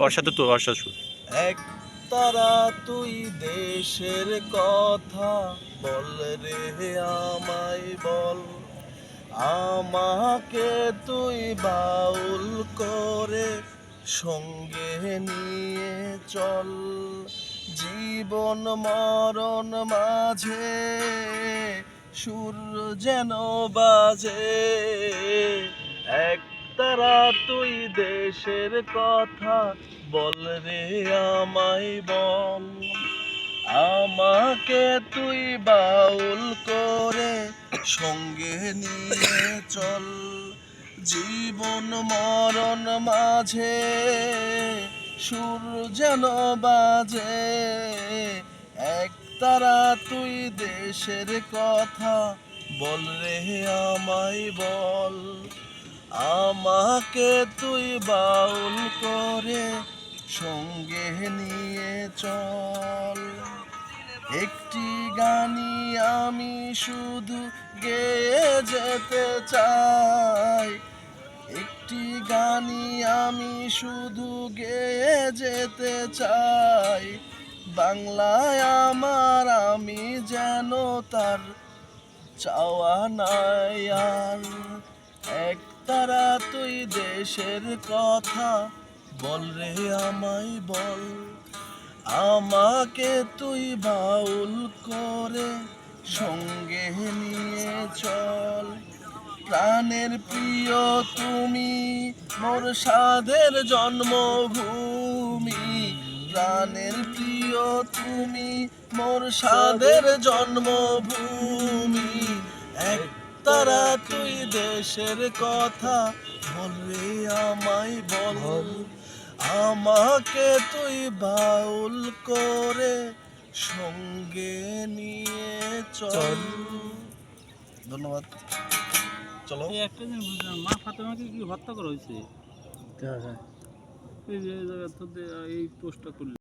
ওর সাথে তো ওর সাথে এক তারা তুই দেশের কথা বল রে আমায় বল, আমাকে তুই বাউল করে সঙ্গে নিয়ে চল। জীবন মরণ মাঝে সুর যেন বাজে, এক তারা তুই দেশের কথা বল রে আমায় বল, আমাকে তুই বাউল করে সঙ্গে নিয়ে চল। জীবন মরণ মাঝে সুর যেন বাজে, এক তারা তুই দেশের কথা বল রে আমায় বল, আমাকে তুই বাউল করে সঙ্গে নিয়ে চল। একটি গানি আমি শুধু গেয়ে যেতে চাই, একটি গানি আমি শুধু গেয়ে যেতে চাই। বাংলায় আমার আমি যেন তার চাওয়া নাই আর। এক তারা তুই দেশের কথা বল রে আমায় বল, আমাকে তুই বাউল করে সঙ্গে নিয়ে চল। প্রাণের প্রিয় তুমি মোর সাধের জন্মভূমি, প্রাণের প্রিয় তুমি মোর সাধের জন্মভূমি। এক তারা তুই দেশের কথা বল রে আমায় বল, আমাকে তুই বাউল করে সঙ্গে নিয়ে চল। ধন্যবাদ। চলো। এই একটা জিনিস বুঝলাম, মা ফাতেমাকে কি হত্যা করা হয়েছে? এই যে এই জায়গা এই পোস্টটা করলি